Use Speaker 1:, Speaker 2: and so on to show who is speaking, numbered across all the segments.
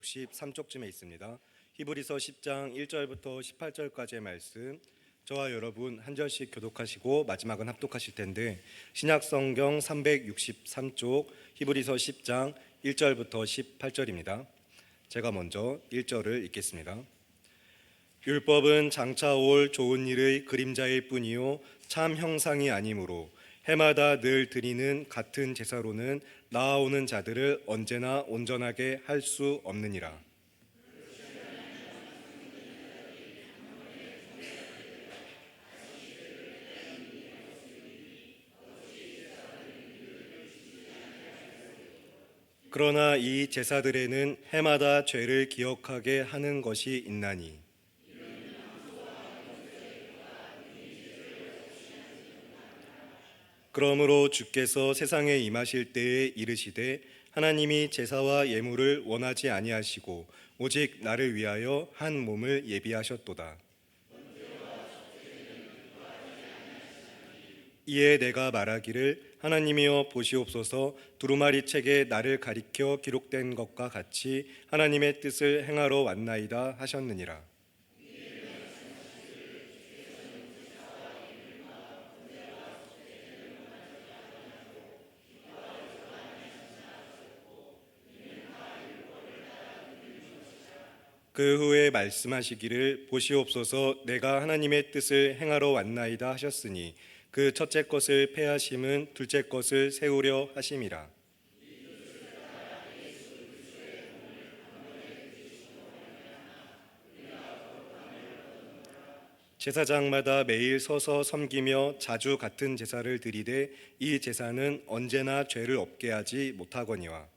Speaker 1: 63쪽쯤에 있습니다. 히브리서 10장 1절부터 18절까지의 말씀, 저와 여러분 한 절씩 교독하시고 마지막은 합독하실 텐데, 신약성경 363쪽 히브리서 10장 1절부터 18절입니다. 제가 먼저 1절을 읽겠습니다. 율법은 장차 올 좋은 일의 그림자일 뿐이요 참 형상이 아니므로 해마다 늘 드리는 같은 제사로는 나아오는 자들을 언제나 온전하게 할 수 없느니라. 그러나 이 제사들에는 해마다 죄를 기억하게 하는 것이 있나니, 그러므로 주께서 세상에 임하실 때에 이르시되 하나님이 제사와 예물을 원하지 아니하시고 오직 나를 위하여 한 몸을 예비하셨도다. 이에 내가 말하기를 하나님이여 보시옵소서, 두루마리 책에 나를 가리켜 기록된 것과 같이 하나님의 뜻을 행하러 왔나이다 하셨느니라. 그 후에 말씀하시기를 보시옵소서, 내가 하나님의 뜻을 행하러 왔나이다 하셨으니 그 첫째 것을 폐하심은 둘째 것을 세우려 하심이라. 제사장마다 매일 서서 섬기며 자주 같은 제사를 드리되 이 제사는 언제나 죄를 없게 하지 못하거니와,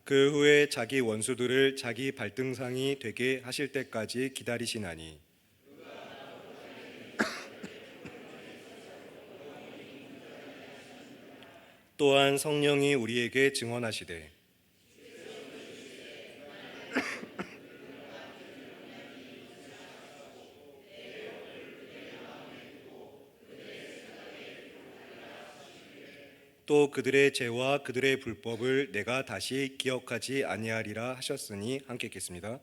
Speaker 1: 그 후에 자기 원수들을 자기 발등상이 되게 하실 때까지 기다리시나니, 또한 성령이 우리에게 증언하시되 또 그들의 죄와 그들의 불법을 내가 다시 기억하지 아니하리라 하셨으니, 함께 읽겠습니다.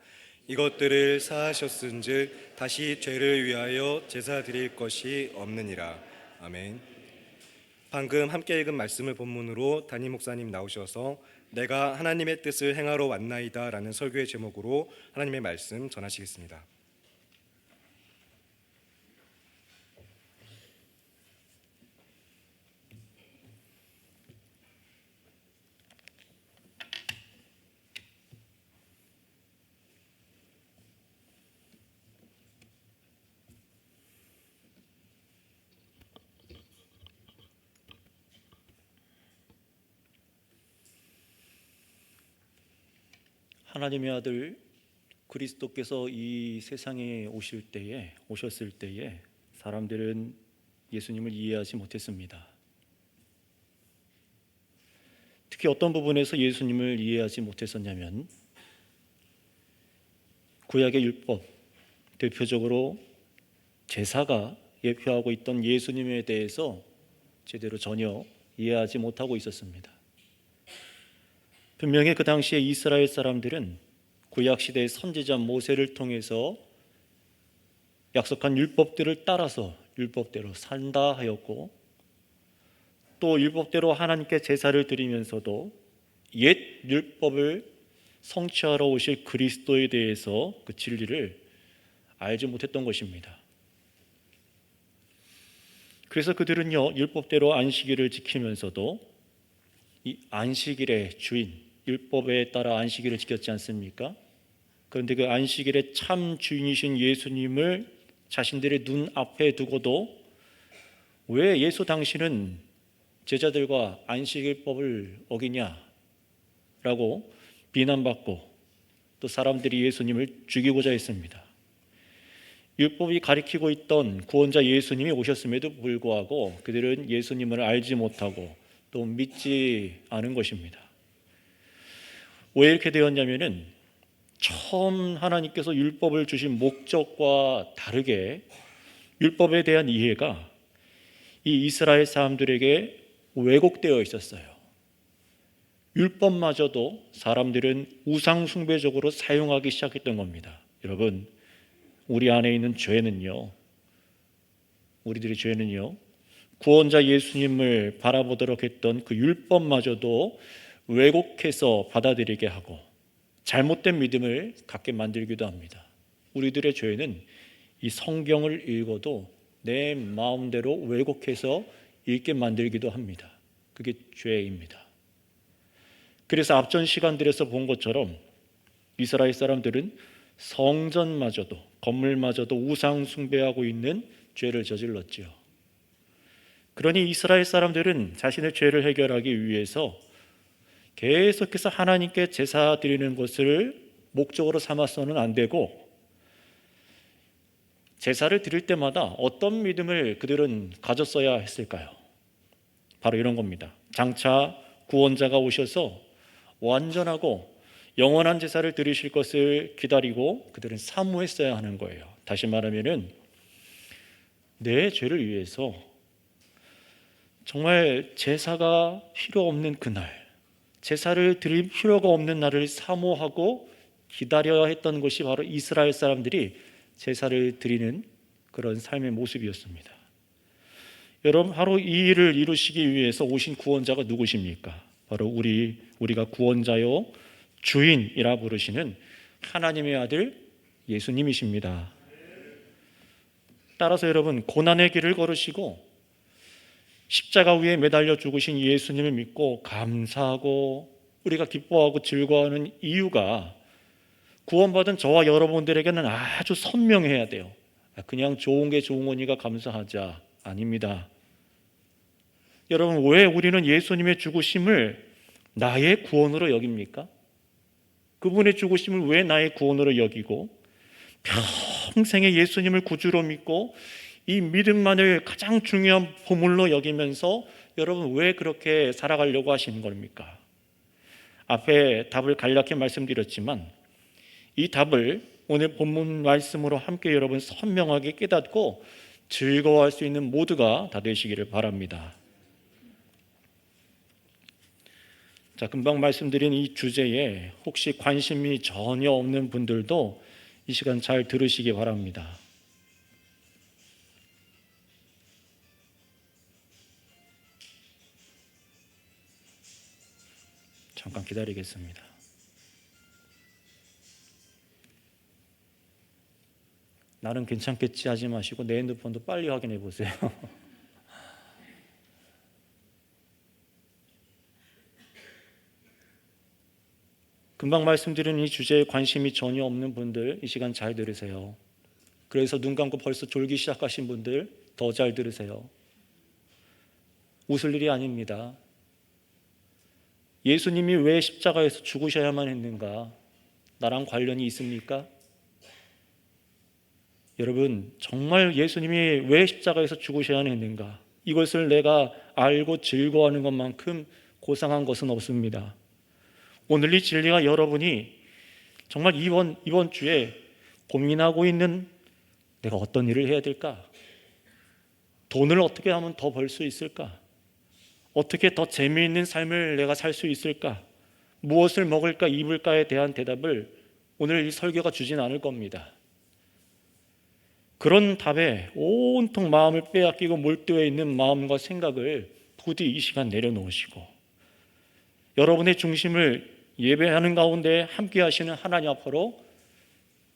Speaker 1: 이것들을 사하셨은즉 다시 죄를 위하여 제사 드릴 것이 없느니라. 아멘. 방금 함께 읽은 말씀을 본문으로 담임 목사님 나오셔서 내가 하나님의 뜻을 행하러 왔나이다 라는 설교의 제목으로 하나님의 말씀 전하시겠습니다.
Speaker 2: 하나님의 아들 그리스도께서 이 세상에 오셨을 때에 사람들은 예수님을 이해하지 못했습니다. 특히 어떤 부분에서 예수님을 이해하지 못했었냐면, 구약의 율법, 대표적으로 제사가 예표하고 있던 예수님에 대해서 제대로 전혀 이해하지 못하고 있었습니다. 분명히 그 당시에 이스라엘 사람들은 구약시대의 선지자 모세를 통해서 약속한 율법들을 따라서 율법대로 산다 하였고, 또 율법대로 하나님께 제사를 드리면서도 옛 율법을 성취하러 오실 그리스도에 대해서 그 진리를 알지 못했던 것입니다. 그래서 그들은요, 율법대로 안식일을 지키면서도 이 안식일의 주인, 율법에 따라 안식일을 지켰지 않습니까? 그런데 그 안식일의 참 주인이신 예수님을 자신들의 눈앞에 두고도 왜 예수 당신은 제자들과 안식일법을 어기냐라고 비난받고, 또 사람들이 예수님을 죽이고자 했습니다. 율법이 가리키고 있던 구원자 예수님이 오셨음에도 불구하고 그들은 예수님을 알지 못하고 또 믿지 않은 것입니다. 왜 이렇게 되었냐면은, 처음 하나님께서 율법을 주신 목적과 다르게 율법에 대한 이해가 이 이스라엘 사람들에게 왜곡되어 있었어요. 율법마저도 사람들은 우상 숭배적으로 사용하기 시작했던 겁니다. 여러분, 우리 안에 있는 죄는요, 우리들의 죄는요, 구원자 예수님을 바라보도록 했던 그 율법마저도 왜곡해서 받아들이게 하고 잘못된 믿음을 갖게 만들기도 합니다. 우리들의 죄는 이 성경을 읽어도 내 마음대로 왜곡해서 읽게 만들기도 합니다. 그게 죄입니다. 그래서 앞전 시간들에서 본 것처럼 이스라엘 사람들은 성전마저도, 건물마저도 우상 숭배하고 있는 죄를 저질렀지요. 그러니 이스라엘 사람들은 자신의 죄를 해결하기 위해서 계속해서 하나님께 제사 드리는 것을 목적으로 삼아서는 안 되고, 제사를 드릴 때마다 어떤 믿음을 그들은 가졌어야 했을까요? 바로 이런 겁니다. 장차 구원자가 오셔서 완전하고 영원한 제사를 드리실 것을 기다리고 그들은 사모했어야 하는 거예요. 다시 말하면은 내 죄를 위해서 정말 제사가 필요 없는 그날, 제사를 드릴 필요가 없는 날을 사모하고 기다려야 했던 것이 바로 이스라엘 사람들이 제사를 드리는 그런 삶의 모습이었습니다. 여러분, 바로 이 일을 이루시기 위해서 오신 구원자가 누구십니까? 바로 우리가 구원자요 주인이라 부르시는 하나님의 아들 예수님이십니다. 따라서 여러분, 고난의 길을 걸으시고 십자가 위에 매달려 죽으신 예수님을 믿고 감사하고 우리가 기뻐하고 즐거워하는 이유가 구원받은 저와 여러분들에게는 아주 선명해야 돼요. 그냥 좋은 게 좋은 거니까 감사하자, 아닙니다. 여러분, 왜 우리는 예수님의 죽으심을 나의 구원으로 여깁니까? 그분의 죽으심을 왜 나의 구원으로 여기고 평생에 예수님을 구주로 믿고 이 믿음만을 가장 중요한 보물로 여기면서 여러분 왜 그렇게 살아가려고 하시는 겁니까? 앞에 답을 간략히 말씀드렸지만 이 답을 오늘 본문 말씀으로 함께 여러분 선명하게 깨닫고 즐거워할 수 있는 모두가 다 되시기를 바랍니다. 자, 금방 말씀드린 이 주제에 혹시 관심이 전혀 없는 분들도 이 시간 잘 들으시기 바랍니다. 잠깐 기다리겠습니다. 나는 괜찮겠지 하지 마시고 내 핸드폰도 빨리 확인해 보세요. 금방 말씀드린 이 주제에 관심이 전혀 없는 분들 이 시간 잘 들으세요. 그래서 눈 감고 벌써 졸기 시작하신 분들 더 잘 들으세요. 웃을 일이 아닙니다. 예수님이 왜 십자가에서 죽으셔야만 했는가? 나랑 관련이 있습니까? 여러분, 정말 예수님이 왜 십자가에서 죽으셔야 했는가? 이것을 내가 알고 즐거워하는 것만큼 고상한 것은 없습니다. 오늘 이 진리가 여러분이 정말 이번 주에 고민하고 있는 내가 어떤 일을 해야 될까? 돈을 어떻게 하면 더 벌 수 있을까? 어떻게 더 재미있는 삶을 내가 살 수 있을까? 무엇을 먹을까 입을까에 대한 대답을 오늘 이 설교가 주진 않을 겁니다. 그런 답에 온통 마음을 빼앗기고 몰두해 있는 마음과 생각을 부디 이 시간 내려놓으시고 여러분의 중심을 예배하는 가운데 함께 하시는 하나님 앞으로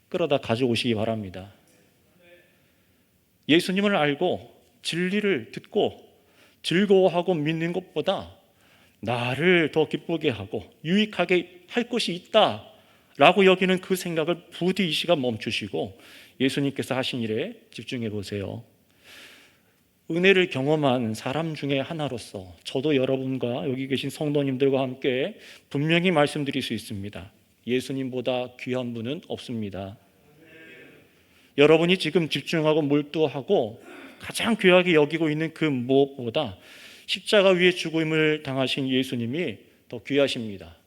Speaker 2: 끌어다 가져오시기 바랍니다. 예수님을 알고 진리를 듣고 즐거워하고 믿는 것보다 나를 더 기쁘게 하고 유익하게 할 것이 있다라고 여기는 그 생각을 부디 이 시간 멈추시고 예수님께서 하신 일에 집중해 보세요. 은혜를 경험한 사람 중에 하나로서 저도 여러분과 여기 계신 성도님들과 함께 분명히 말씀드릴 수 있습니다. 예수님보다 귀한 분은 없습니다. 여러분이 지금 집중하고 몰두하고 가장 귀하게 여기고 있는 그 무엇보다 십자가 위에 죽음을 당하신 예수님이 더 귀하십니다.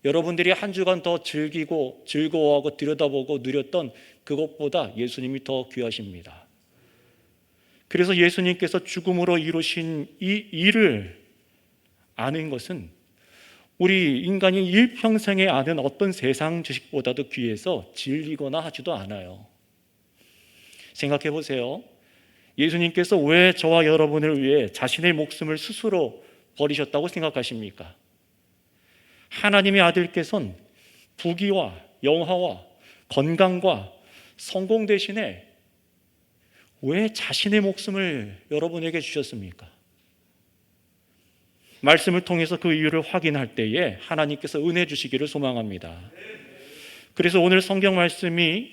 Speaker 2: 여러분들이 한 주간 더 즐기고 즐거워하고 들여다보고 누렸던 그것보다 예수님이 더 귀하십니다. 그래서 예수님께서 죽음으로 이루신 이 일을 아는 것은 우리 인간이 일평생에 아는 어떤 세상 지식보다도 귀해서 질리거나 하지도 않아요. 생각해 보세요. 예수님께서 왜 저와 여러분을 위해 자신의 목숨을 스스로 버리셨다고 생각하십니까? 하나님의 아들께서는 부귀와 영화와 건강과 성공 대신에 왜 자신의 목숨을 여러분에게 주셨습니까? 말씀을 통해서 그 이유를 확인할 때에 하나님께서 은혜 주시기를 소망합니다. 그래서 오늘 성경 말씀이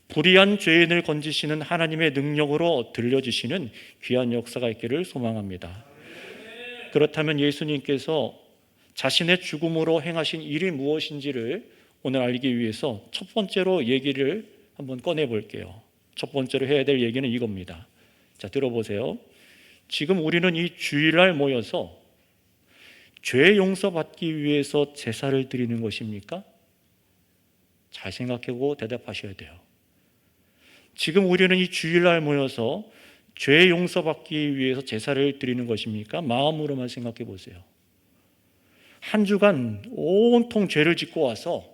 Speaker 2: 불의한 죄인을 건지시는 하나님의 능력으로 들려주시는 귀한 역사가 있기를 소망합니다. 그렇다면 예수님께서 자신의 죽음으로 행하신 일이 무엇인지를 오늘 알기 위해서 첫 번째로 얘기를 한번 꺼내 볼게요. 첫 번째로 해야 될 얘기는 이겁니다. 자, 들어보세요. 지금 우리는 이 주일날 모여서 죄 용서받기 위해서 제사를 드리는 것입니까? 잘 생각하고 대답하셔야 돼요. 지금 우리는 이 주일날 모여서 죄 용서받기 위해서 제사를 드리는 것입니까? 마음으로만 생각해 보세요. 한 주간 온통 죄를 짓고 와서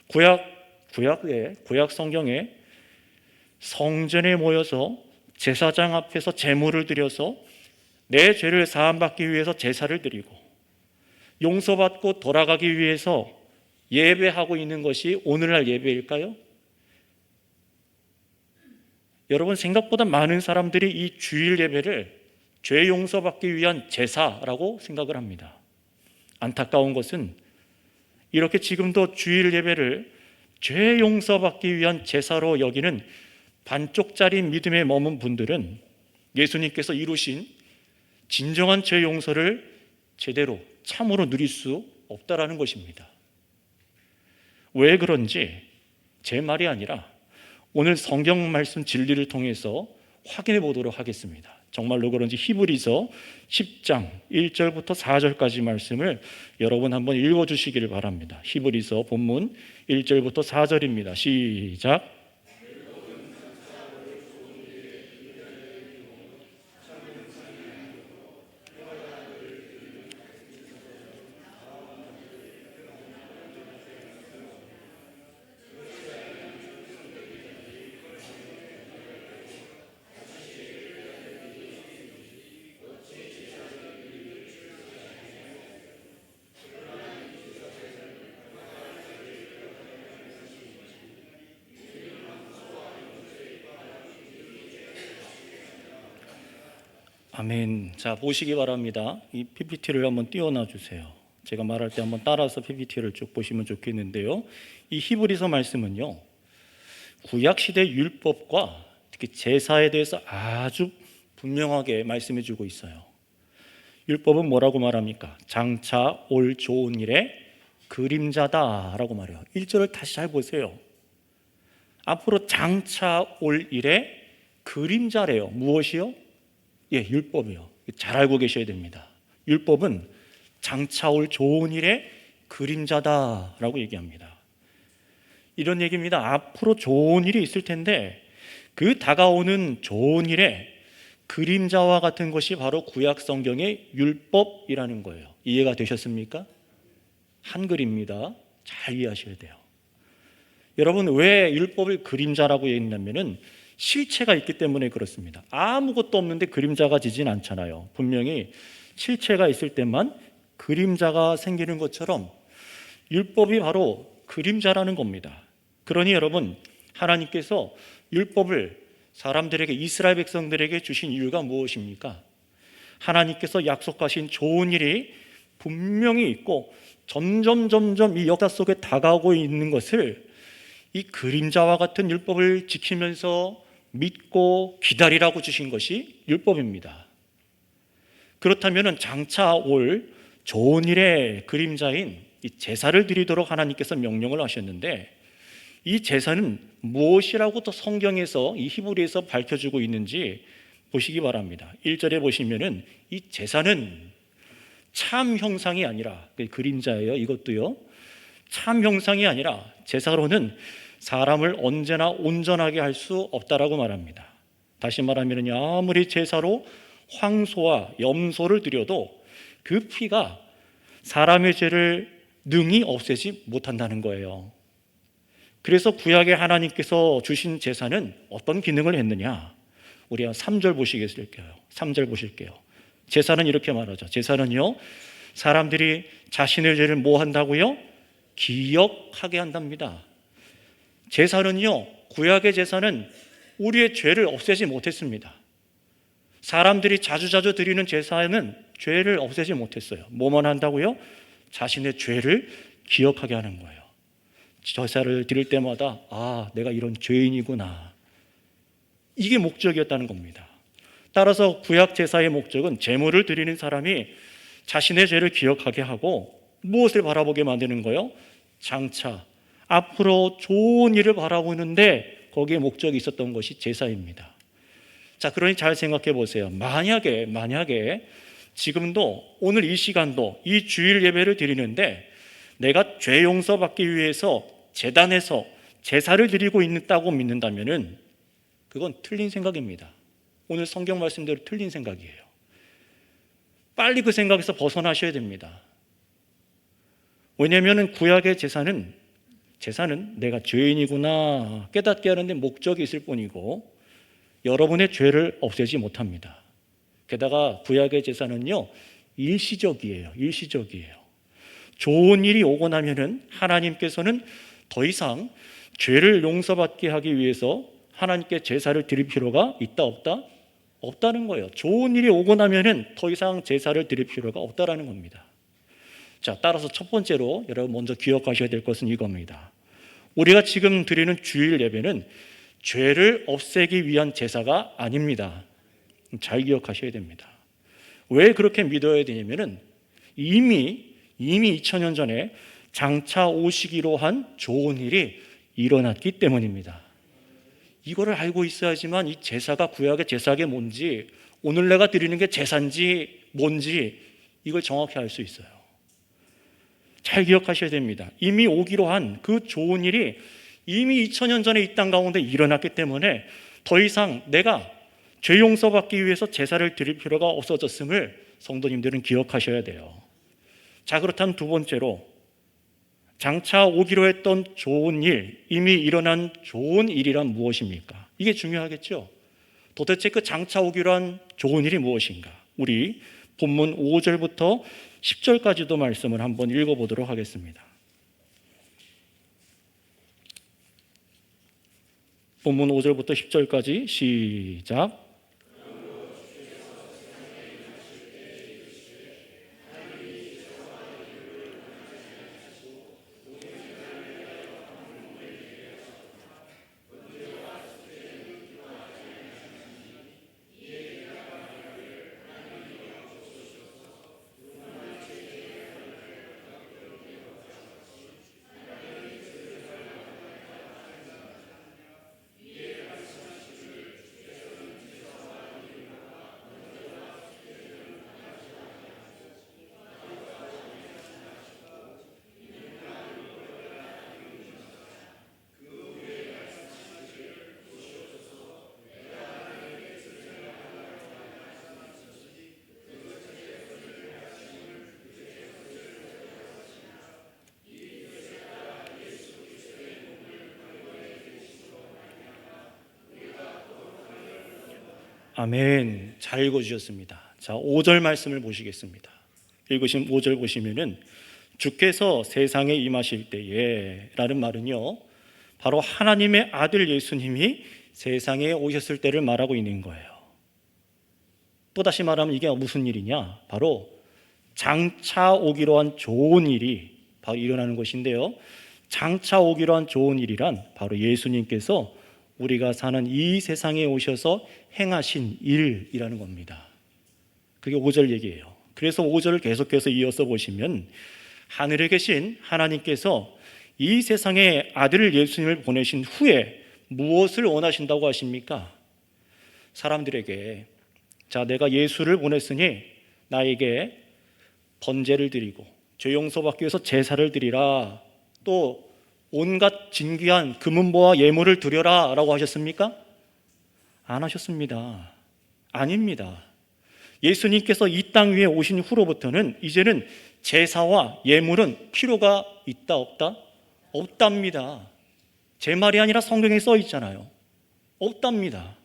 Speaker 2: 구약 성경에 성전에 모여서 제사장 앞에서 제물을 드려서 내 죄를 사함받기 위해서 제사를 드리고 용서받고 돌아가기 위해서 예배하고 있는 것이 오늘날 예배일까요? 여러분, 생각보다 많은 사람들이 이 주일 예배를 죄 용서받기 위한 제사라고 생각을 합니다. 안타까운 것은 이렇게 지금도 주일 예배를 죄 용서받기 위한 제사로 여기는 반쪽짜리 믿음에 머문 분들은 예수님께서 이루신 진정한 죄 용서를 제대로 참으로 누릴 수 없다라는 것입니다. 왜 그런지 제 말이 아니라 오늘 성경 말씀 진리를 통해서 확인해 보도록 하겠습니다. 정말로 그런지 히브리서 10장 1절부터 4절까지 말씀을 여러분 한번 읽어주시기를 바랍니다. 히브리서 본문 1절부터 4절입니다. 시작. 아멘. 자, 보시기 바랍니다. 이 PPT를 한번 띄워놔 주세요. 제가 말할 때 한번 따라서 PPT를 쭉 보시면 좋겠는데요. 이 히브리서 말씀은요, 구약시대 율법과 특히 제사에 대해서 아주 분명하게 말씀해 주고 있어요. 율법은 뭐라고 말합니까? 장차 올 좋은 일의 그림자다라고 말해요. 1절을 다시 잘 보세요. 앞으로 장차 올 일의 그림자래요. 무엇이요? 예, 율법이요. 잘 알고 계셔야 됩니다. 율법은 장차 올 좋은 일의 그림자다라고 얘기합니다. 이런 얘기입니다. 앞으로 좋은 일이 있을 텐데 그 다가오는 좋은 일의 그림자와 같은 것이 바로 구약 성경의 율법이라는 거예요. 이해가 되셨습니까? 한글입니다. 잘 이해하셔야 돼요. 여러분, 왜 율법을 그림자라고 얘기했냐면은 실체가 있기 때문에 그렇습니다. 아무것도 없는데 그림자가 지진 않잖아요. 분명히 실체가 있을 때만 그림자가 생기는 것처럼 율법이 바로 그림자라는 겁니다. 그러니 여러분, 하나님께서 율법을 사람들에게, 이스라엘 백성들에게 주신 이유가 무엇입니까? 하나님께서 약속하신 좋은 일이 분명히 있고 점점 이 역사 속에 다가오고 있는 것을 이 그림자와 같은 율법을 지키면서 믿고 기다리라고 주신 것이 율법입니다. 그렇다면 장차 올 좋은 일의 그림자인 이 제사를 드리도록 하나님께서 명령을 하셨는데, 이 제사는 무엇이라고 또 성경에서 이 히브리에서 밝혀주고 있는지 보시기 바랍니다. 1절에 보시면은 이 제사는 참 형상이 아니라, 그림자예요. 이것도요. 참 형상이 아니라 제사로는 사람을 언제나 온전하게 할 수 없다라고 말합니다. 다시 말하면 아무리 제사로 황소와 염소를 드려도 그 피가 사람의 죄를 능히 없애지 못한다는 거예요. 그래서 구약의 하나님께서 주신 제사는 어떤 기능을 했느냐? 우리가 3절 보시겠을까요? 3절 보실게요. 제사는 이렇게 말하죠. 제사는요, 사람들이 자신의 죄를 뭐 한다고요? 기억하게 한답니다. 제사는요, 구약의 제사는 우리의 죄를 없애지 못했습니다. 사람들이 자주자주 드리는 제사는 죄를 없애지 못했어요. 뭐만 한다고요? 자신의 죄를 기억하게 하는 거예요. 제사를 드릴 때마다 내가 이런 죄인이구나. 이게 목적이었다는 겁니다. 따라서 구약 제사의 목적은 제물을 드리는 사람이 자신의 죄를 기억하게 하고 무엇을 바라보게 만드는 거예요? 장차 앞으로 좋은 일을 바라보는데 거기에 목적이 있었던 것이 제사입니다. 자, 그러니 잘 생각해 보세요. 만약에 지금도 오늘 이 시간도 이 주일 예배를 드리는데 내가 죄 용서받기 위해서 제단에서 제사를 드리고 있다고 믿는다면은 그건 틀린 생각입니다. 오늘 성경 말씀대로 틀린 생각이에요. 빨리 그 생각에서 벗어나셔야 됩니다. 왜냐하면 구약의 제사는 내가 죄인이구나 깨닫게 하는데 목적이 있을 뿐이고 여러분의 죄를 없애지 못합니다. 게다가 구약의 제사는요, 일시적이에요. 좋은 일이 오고 나면은 하나님께서는 더 이상 죄를 용서받게 하기 위해서 하나님께 제사를 드릴 필요가 있다 없다? 없다는 거예요. 좋은 일이 오고 나면은 더 이상 제사를 드릴 필요가 없다라는 겁니다. 자, 따라서 첫 번째로 여러분 먼저 기억하셔야 될 것은 이겁니다. 우리가 지금 드리는 주일 예배는 죄를 없애기 위한 제사가 아닙니다. 잘 기억하셔야 됩니다. 왜 그렇게 믿어야 되냐면은 이미 2000년 전에 장차 오시기로 한 좋은 일이 일어났기 때문입니다. 이거를 알고 있어야지만 이 제사가 구약의 제사가 뭔지, 오늘 내가 드리는 게 제사인지 뭔지 이걸 정확히 알 수 있어요. 잘 기억하셔야 됩니다. 이미 오기로 한 그 좋은 일이 이미 2000년 전에 이 땅 가운데 일어났기 때문에 더 이상 내가 죄 용서받기 위해서 제사를 드릴 필요가 없어졌음을 성도님들은 기억하셔야 돼요. 자, 그렇다면 두 번째로 장차 오기로 했던 좋은 일, 이미 일어난 좋은 일이란 무엇입니까? 이게 중요하겠죠. 도대체 그 장차 오기로 한 좋은 일이 무엇인가? 우리 본문 5절부터 10절까지도 말씀을 한번 읽어보도록 하겠습니다. 본문 5절부터 10절까지 시작. 아멘. 잘 읽어주셨습니다. 자, 5절 말씀을 보시겠습니다. 읽으신 5절 보시면은 주께서 세상에 임하실 때에 라는 말은요, 바로 하나님의 아들 예수님이 세상에 오셨을 때를 말하고 있는 거예요. 또다시 말하면 이게 무슨 일이냐? 바로 장차 오기로 한 좋은 일이 바로 일어나는 것인데요, 장차 오기로 한 좋은 일이란 바로 예수님께서 우리가 사는 이 세상에 오셔서 행하신 일이라는 겁니다. 그게 5절 얘기예요. 그래서 5절을 계속해서 이어서 보시면 하늘에 계신 하나님께서 이 세상에 아들 예수님을 보내신 후에 무엇을 원하신다고 하십니까? 사람들에게, 자, 내가 예수를 보냈으니 나에게 번제를 드리고 죄 용서받기 위해서 제사를 드리라, 또 온갖 진귀한 금은보와 예물을 드려라 라고 하셨습니까? 안 하셨습니다. 아닙니다. 예수님께서 이 땅 위에 오신 후로부터는 이제는 제사와 예물은 필요가 있다 없다? 없답니다. 제 말이 아니라 성경에 써 있잖아요. 없답니다.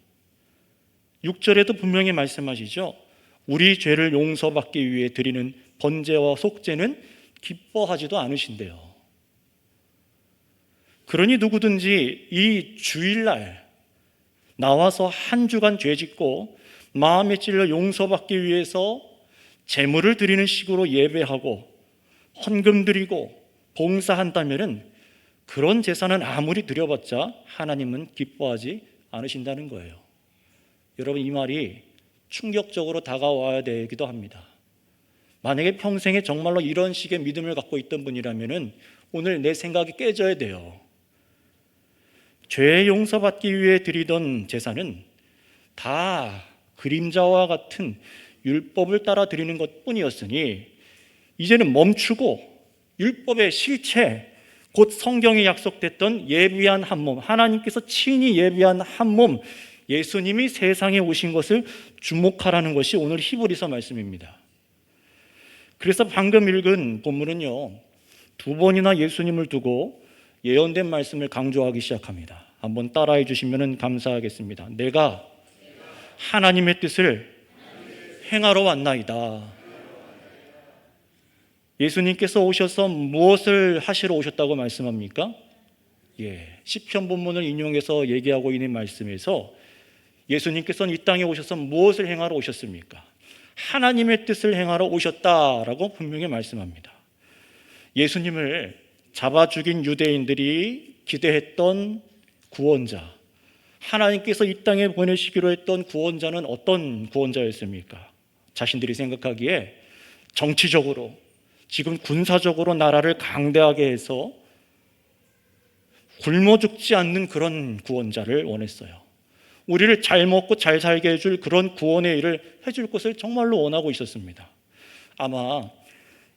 Speaker 2: 6절에도 분명히 말씀하시죠. 우리 죄를 용서받기 위해 드리는 번제와 속죄는 기뻐하지도 않으신대요. 그러니 누구든지 이 주일날 나와서 한 주간 죄 짓고 마음에 찔러 용서받기 위해서 제물을 드리는 식으로 예배하고 헌금 드리고 봉사한다면은 그런 제사는 아무리 드려봤자 하나님은 기뻐하지 않으신다는 거예요. 여러분, 이 말이 충격적으로 다가와야 되기도 합니다. 만약에 평생에 정말로 이런 식의 믿음을 갖고 있던 분이라면은 오늘 내 생각이 깨져야 돼요. 죄 용서받기 위해 드리던 제사는 다 그림자와 같은 율법을 따라 드리는 것뿐이었으니 이제는 멈추고 율법의 실체, 곧 성경에 약속됐던 예비한 한 몸, 하나님께서 친히 예비한 한 몸, 예수님이 세상에 오신 것을 주목하라는 것이 오늘 히브리서 말씀입니다. 그래서 방금 읽은 본문은요, 두 번이나 예수님을 두고 예언된 말씀을 강조하기 시작합니다. 한번 따라해 주시면 감사하겠습니다. 내가 하나님의 뜻을 행하러 왔나이다. 예수님께서 오셔서 무엇을 하시러 오셨다고 말씀합니까? 시편 본문을 인용해서 얘기하고 있는 말씀에서 예수님께서는 이 땅에 오셔서 무엇을 행하러 오셨습니까? 하나님의 뜻을 행하러 오셨다라고 분명히 말씀합니다. 예수님을 잡아 죽인 유대인들이 기대했던 구원자, 하나님께서 이 땅에 보내시기로 했던 구원자는 어떤 구원자였습니까? 자신들이 생각하기에 정치적으로, 지금 군사적으로 나라를 강대하게 해서 굶어 죽지 않는 그런 구원자를 원했어요. 우리를 잘 먹고 잘 살게 해줄 그런 구원의 일을 해줄 것을 정말로 원하고 있었습니다. 아마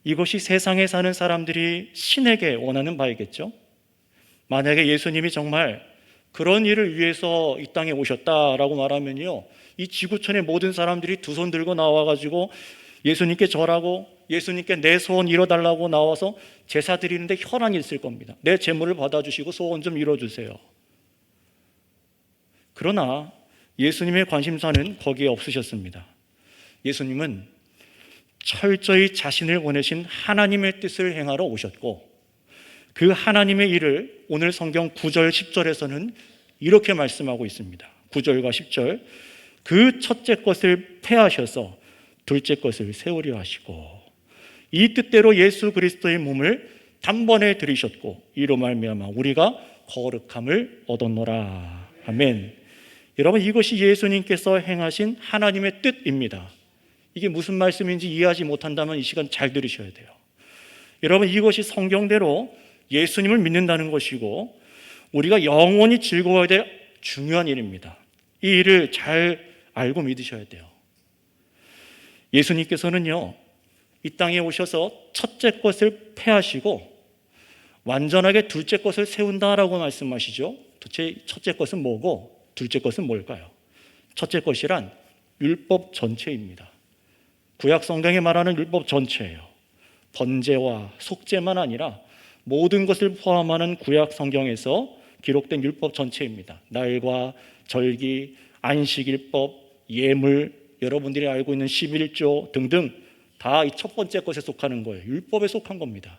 Speaker 2: 이것이 세상에 사는 사람들이 신에게 원하는 바이겠죠. 만약에 예수님이 정말 그런 일을 위해서 이 땅에 오셨다라고 말하면요, 이 지구촌의 모든 사람들이 두 손 들고 나와가지고 예수님께 절하고 예수님께 내 소원 이뤄달라고 나와서 제사 드리는데 혈안이 있을 겁니다. 내 제물을 받아주시고 소원 좀 이뤄주세요. 그러나 예수님의 관심사는 거기에 없으셨습니다. 예수님은 철저히 자신을 보내신 하나님의 뜻을 행하러 오셨고, 그 하나님의 일을 오늘 성경 9절 10절에서는 이렇게 말씀하고 있습니다. 9절과 10절, 그 첫째 것을 폐하셔서 둘째 것을 세우려 하시고 이 뜻대로 예수 그리스도의 몸을 단번에 들이셨고 이로 말미암아 우리가 거룩함을 얻었노라. 아멘. 여러분, 이것이 예수님께서 행하신 하나님의 뜻입니다. 이게 무슨 말씀인지 이해하지 못한다면 이 시간 잘 들으셔야 돼요. 여러분, 이것이 성경대로 예수님을 믿는다는 것이고 우리가 영원히 즐거워야 될 중요한 일입니다. 이 일을 잘 알고 믿으셔야 돼요. 예수님께서는요, 이 땅에 오셔서 첫째 것을 폐하시고 완전하게 둘째 것을 세운다라고 말씀하시죠. 도대체 첫째 것은 뭐고 둘째 것은 뭘까요? 첫째 것이란 율법 전체입니다. 구약 성경에 말하는 율법 전체예요. 번제와 속죄만 아니라 모든 것을 포함하는 구약 성경에서 기록된 율법 전체입니다. 날과 절기, 안식일법, 예물, 여러분들이 알고 있는 11조 등등 다 이 첫 번째 것에 속하는 거예요. 율법에 속한 겁니다.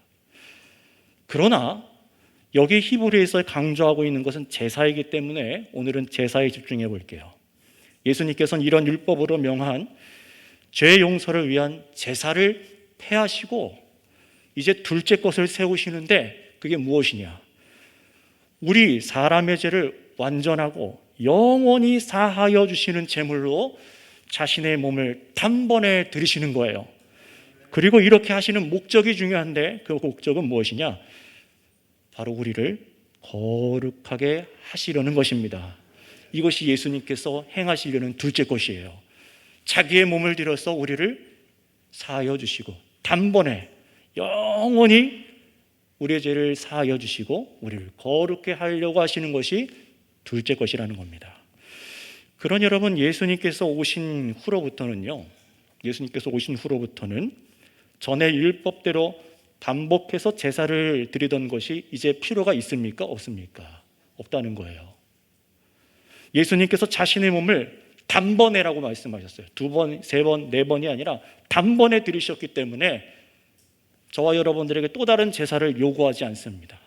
Speaker 2: 그러나 여기 히브리에서 강조하고 있는 것은 제사이기 때문에 오늘은 제사에 집중해 볼게요. 예수님께서는 이런 율법으로 명한 죄 용서를 위한 제사를 폐하시고 이제 둘째 것을 세우시는데 그게 무엇이냐? 우리 사람의 죄를 완전하고 영원히 사하여 주시는 제물로 자신의 몸을 단번에 드리시는 거예요. 그리고 이렇게 하시는 목적이 중요한데 그 목적은 무엇이냐? 바로 우리를 거룩하게 하시려는 것입니다. 이것이 예수님께서 행하시려는 둘째 것이에요. 자기의 몸을 들여서 우리를 사하여 주시고 단번에 영원히 우리의 죄를 사하여 주시고 우리를 거룩게 하려고 하시는 것이 둘째 것이라는 겁니다. 그런 여러분, 예수님께서 오신 후로부터는 전에 율법대로 반복해서 제사를 드리던 것이 이제 필요가 있습니까? 없습니까? 없다는 거예요. 예수님께서 자신의 몸을 단번에라고 말씀하셨어요. 2번, 3번, 4번이 아니라 단번에 드리셨기 때문에 저와 여러분들에게 또 다른 제사를 요구하지 않습니다.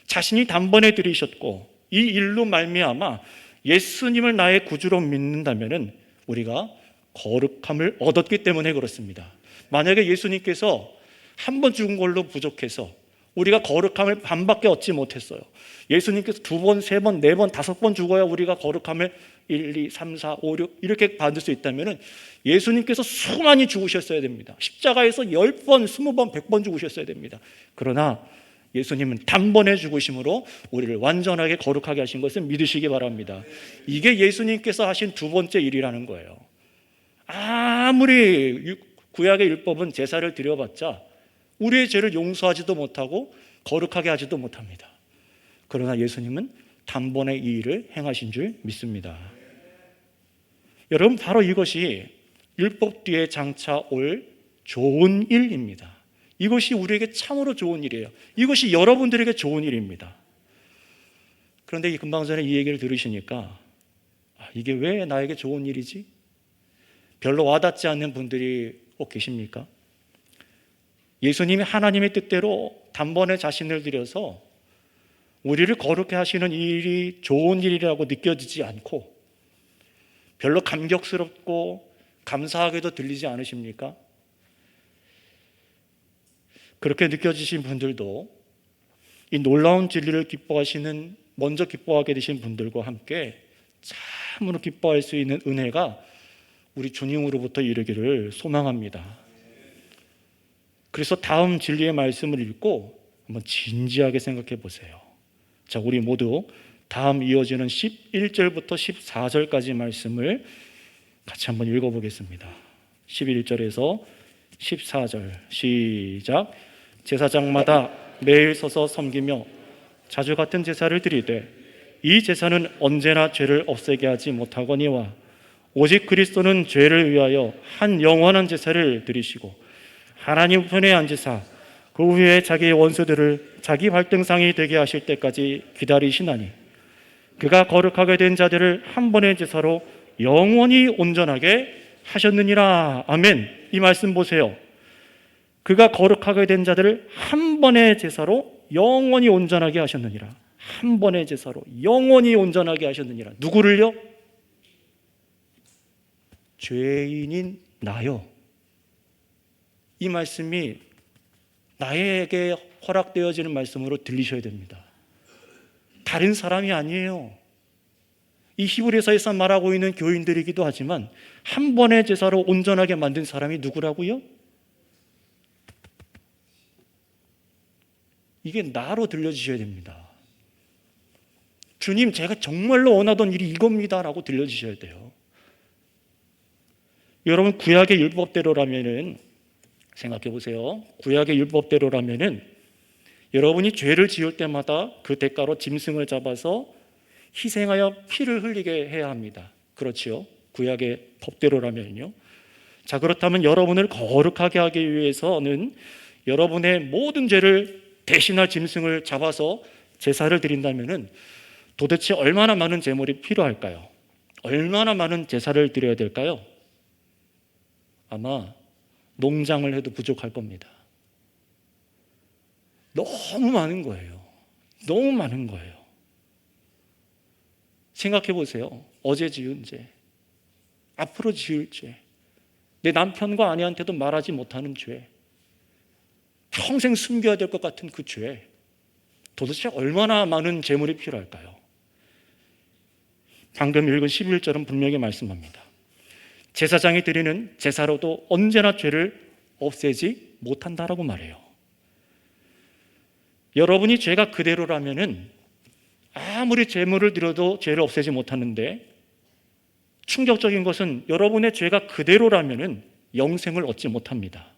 Speaker 2: 자신이 단번에 드리셨고 이 일로 말미암아 예수님을 나의 구주로 믿는다면 우리가 거룩함을 얻었기 때문에 그렇습니다. 만약에 예수님께서 한 번 죽은 걸로 부족해서 우리가 거룩함을 반밖에 얻지 못했어요. 예수님께서 2번, 3번, 4번, 5번 죽어야 우리가 거룩함을 1, 2, 3, 4, 5, 6 이렇게 받을 수 있다면 예수님께서 수많이 죽으셨어야 됩니다. 십자가에서 10번, 20번, 100번 죽으셨어야 됩니다. 그러나 예수님은 단번에 죽으심으로 우리를 완전하게 거룩하게 하신 것을 믿으시기 바랍니다. 이게 예수님께서 하신 두 번째 일이라는 거예요. 아무리 구약의 율법은 제사를 드려봤자 우리의 죄를 용서하지도 못하고 거룩하게 하지도 못합니다. 그러나 예수님은 단번에 이 일을 행하신 줄 믿습니다. 여러분, 바로 이것이 율법 뒤에 장차 올 좋은 일입니다. 이것이 우리에게 참으로 좋은 일이에요. 이것이 여러분들에게 좋은 일입니다. 그런데 금방 전에 이 얘기를 들으시니까 이게 왜 나에게 좋은 일이지? 별로 와닿지 않는 분들이 꼭 계십니까? 예수님이 하나님의 뜻대로 단번에 자신을 들여서 우리를 거룩해 하시는 이 일이 좋은 일이라고 느껴지지 않고 별로 감격스럽고 감사하게도 들리지 않으십니까? 그렇게 느껴지신 분들도 이 놀라운 진리를 먼저 기뻐하게 되신 분들과 함께 참으로 기뻐할 수 있는 은혜가 우리 주님으로부터 이르기를 소망합니다. 그래서 다음 진리의 말씀을 읽고 한번 진지하게 생각해 보세요. 자, 우리 모두 다음 이어지는 11절부터 14절까지 말씀을 같이 한번 읽어보겠습니다. 11절에서 14절 시작. 제사장마다 매일 서서 섬기며 자주 같은 제사를 드리되 이 제사는 언제나 죄를 없애게 하지 못하거니와 오직 그리스도는 죄를 위하여 한 영원한 제사를 드리시고 하나님 편에 앉으사 그 후에 자기의 원수들을 자기 발등상이 되게 하실 때까지 기다리시나니 그가 거룩하게 된 자들을 한 번의 제사로 영원히 온전하게 하셨느니라. 아멘. 이 말씀 보세요. 그가 거룩하게 된 자들을 한 번의 제사로 영원히 온전하게 하셨느니라. 한 번의 제사로 영원히 온전하게 하셨느니라. 누구를요? 죄인인 나요. 이 말씀이 나에게 허락되어지는 말씀으로 들리셔야 됩니다. 다른 사람이 아니에요. 이 히브리서에서 말하고 있는 교인들이기도 하지만 한 번의 제사로 온전하게 만든 사람이 누구라고요? 이게 나로 들려주셔야 됩니다. 주님, 제가 정말로 원하던 일이 이겁니다라고 들려주셔야 돼요. 여러분, 구약의 율법대로라면은 생각해 보세요. 구약의 율법대로라면은 여러분이 죄를 지을 때마다 그 대가로 짐승을 잡아서 희생하여 피를 흘리게 해야 합니다. 그렇지요? 구약의 법대로라면요. 자, 그렇다면 여러분을 거룩하게 하기 위해서는 여러분의 모든 죄를 대신할 짐승을 잡아서 제사를 드린다면은 도대체 얼마나 많은 제물이 필요할까요? 얼마나 많은 제사를 드려야 될까요? 아마 농장을 해도 부족할 겁니다. 너무 많은 거예요. 너무 많은 거예요. 생각해 보세요. 어제 지은 죄, 앞으로 지을 죄, 내 남편과 아내한테도 말하지 못하는 죄, 평생 숨겨야 될 것 같은 그 죄, 도대체 얼마나 많은 제물이 필요할까요? 방금 읽은 11절은 분명히 말씀합니다. 제사장이 드리는 제사로도 언제나 죄를 없애지 못한다라고 말해요. 여러분이 죄가 그대로라면은 아무리 제물을 드려도 죄를 없애지 못하는데, 충격적인 것은 여러분의 죄가 그대로라면은 영생을 얻지 못합니다.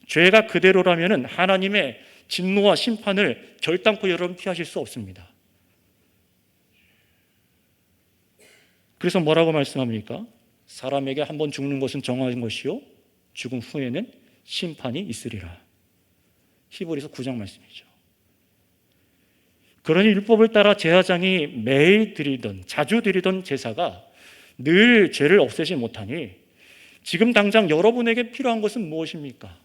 Speaker 2: 죄가 그대로라면은 하나님의 진노와 심판을 결단코 여러분 피하실 수 없습니다. 그래서 뭐라고 말씀합니까? 사람에게 한 번 죽는 것은 정한 것이요 죽음 후에는 심판이 있으리라. 히브리서 9장 말씀이죠. 그러니 율법을 따라 제사장이 매일 드리던, 자주 드리던 제사가 늘 죄를 없애지 못하니 지금 당장 여러분에게 필요한 것은 무엇입니까?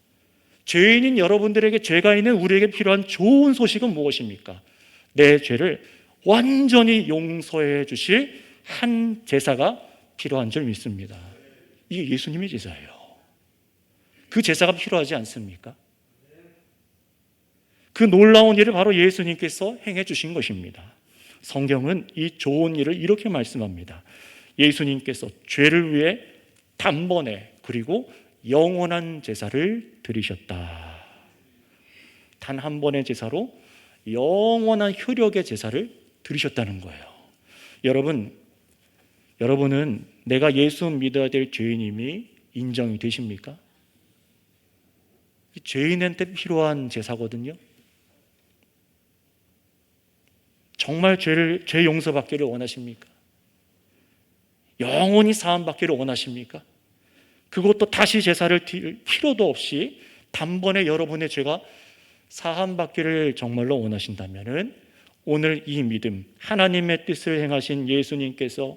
Speaker 2: 죄인인 여러분들에게, 죄가 있는 우리에게 필요한 좋은 소식은 무엇입니까? 내 죄를 완전히 용서해 주실 한 제사가 필요한 줄 믿습니다. 이게 예수님의 제사예요. 그 제사가 필요하지 않습니까? 그 놀라운 일을 바로 예수님께서 행해 주신 것입니다. 성경은 이 좋은 일을 이렇게 말씀합니다. 예수님께서 죄를 위해 단번에 그리고 영원한 제사를 드리셨다. 단 한 번의 제사로 영원한 효력의 제사를 드리셨다는 거예요. 여러분은 내가 예수 믿어야 될 죄인임이 인정이 되십니까? 죄인한테 필요한 제사거든요. 정말 죄 용서받기를 원하십니까? 영원히 사함받기를 원하십니까? 그것도 다시 제사를 드릴 필요도 없이 단번에 여러분의 죄가 사함받기를 정말로 원하신다면 오늘 이 믿음, 하나님의 뜻을 행하신 예수님께서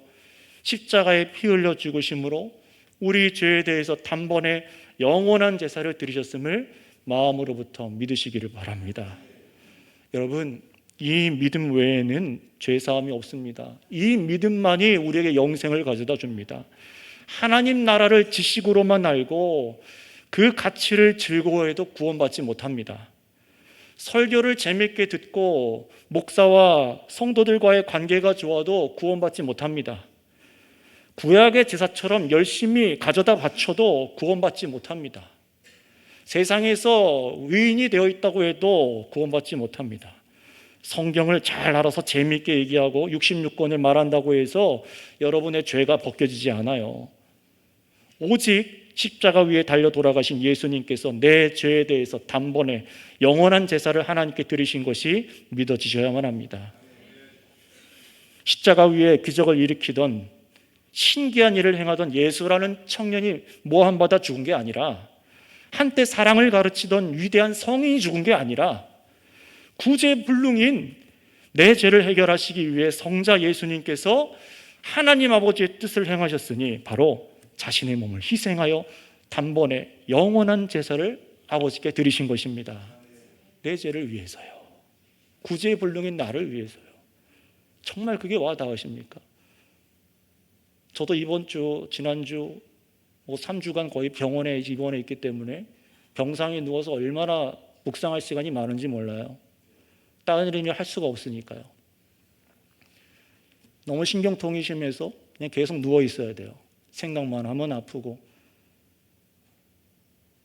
Speaker 2: 십자가에 피 흘려 죽으심으로 우리 죄에 대해서 단번에 영원한 제사를 드리셨음을 마음으로부터 믿으시기를 바랍니다. 여러분, 이 믿음 외에는 죄사함이 없습니다. 이 믿음만이 우리에게 영생을 가져다 줍니다. 하나님 나라를 지식으로만 알고 그 가치를 즐거워해도 구원받지 못합니다. 설교를 재밌게 듣고 목사와 성도들과의 관계가 좋아도 구원받지 못합니다. 구약의 제사처럼 열심히 가져다 바쳐도 구원받지 못합니다. 세상에서 의인이 되어 있다고 해도 구원받지 못합니다. 성경을 잘 알아서 재미있게 얘기하고 66권을 말한다고 해서 여러분의 죄가 벗겨지지 않아요. 오직 십자가 위에 달려 돌아가신 예수님께서 내 죄에 대해서 단번에 영원한 제사를 하나님께 드리신 것이 믿어지셔야만 합니다. 십자가 위에 기적을 일으키던 신기한 일을 행하던 예수라는 청년이 모함받아 죽은 게 아니라, 한때 사랑을 가르치던 위대한 성인이 죽은 게 아니라, 구제불능인 내 죄를 해결하시기 위해 성자 예수님께서 하나님 아버지의 뜻을 행하셨으니 바로 자신의 몸을 희생하여 단번에 영원한 제사를 아버지께 드리신 것입니다. 내 죄를 위해서요. 구제불능인 나를 위해서요. 정말 그게 와닿으십니까? 저도 지난주 3주간 거의 병원에 입원해 있기 때문에 병상에 누워서 얼마나 묵상할 시간이 많은지 몰라요. 다른 일을 할 수가 없으니까요. 너무 신경통이 심해서 그냥 계속 누워 있어야 돼요. 생각만 하면 아프고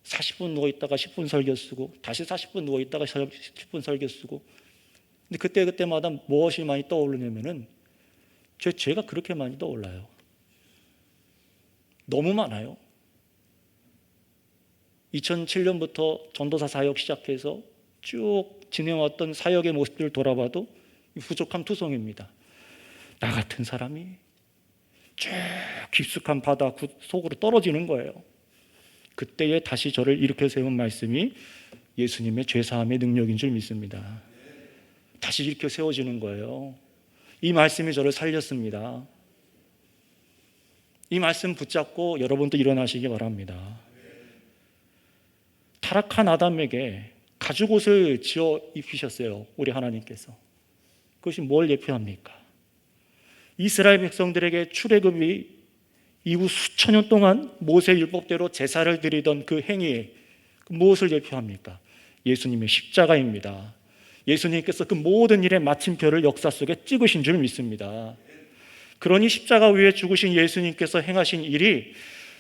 Speaker 2: 40분 누워 있다가 10분 설교 쓰고 다시 40분 누워 있다가 10분 설교 쓰고. 근데 그때마다 무엇이 많이 떠오르냐면은 죄가 그렇게 많이 떠올라요. 너무 많아요. 2007년부터 전도사 사역 시작해서 쭉 진행왔던 사역의 모습들을 돌아봐도 부족함 투성입니다. 나 같은 사람이 쭉 깊숙한 바다 속으로 떨어지는 거예요. 그때에 다시 저를 일으켜 세운 말씀이 예수님의 죄사함의 능력인 줄 믿습니다. 다시 일으켜 세워지는 거예요. 이 말씀이 저를 살렸습니다. 이 말씀 붙잡고 여러분도 일어나시기 바랍니다. 타락한 아담에게 가죽옷을 지어 입히셨어요. 우리 하나님께서. 그것이 뭘 예표합니까? 이스라엘 백성들에게 출애굽이 이후 수천 년 동안 모세 율법대로 제사를 드리던 그 행위에 무엇을 예표합니까? 예수님의 십자가입니다. 예수님께서 그 모든 일의 마침표를 역사 속에 찍으신 줄 믿습니다. 그러니 십자가 위에 죽으신 예수님께서 행하신 일이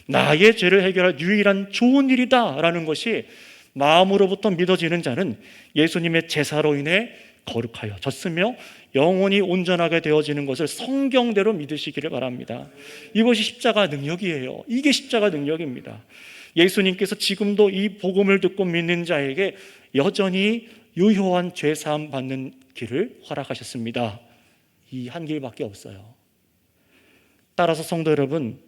Speaker 2: 나의 죄를 해결할 유일한 좋은 일이다라는 것이 마음으로부터 믿어지는 자는 예수님의 제사로 인해 거룩하여졌으며 영원히 온전하게 되어지는 것을 성경대로 믿으시기를 바랍니다. 이것이 십자가 능력이에요. 이게 십자가 능력입니다. 예수님께서 지금도 이 복음을 듣고 믿는 자에게 여전히 유효한 죄사함 받는 길을 허락하셨습니다. 이 한 길밖에 없어요. 따라서 성도 여러분,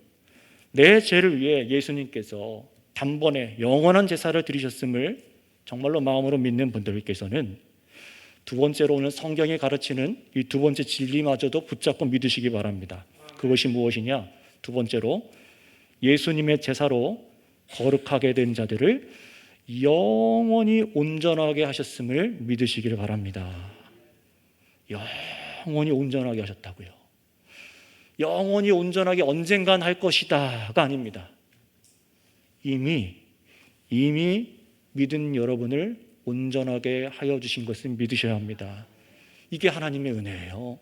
Speaker 2: 내 죄를 위해 예수님께서 단번에 영원한 제사를 드리셨음을 정말로 마음으로 믿는 분들께서는 두 번째로 오늘 성경이 가르치는 이 두 번째 진리마저도 붙잡고 믿으시기 바랍니다. 그것이 무엇이냐? 두 번째로 예수님의 제사로 거룩하게 된 자들을 영원히 온전하게 하셨음을 믿으시기를 바랍니다. 영원히 온전하게 하셨다고요. 영원히 온전하게 언젠간 할 것이다가 아닙니다. 이미 믿은 여러분을 온전하게 하여 주신 것을 믿으셔야 합니다. 이게 하나님의 은혜예요.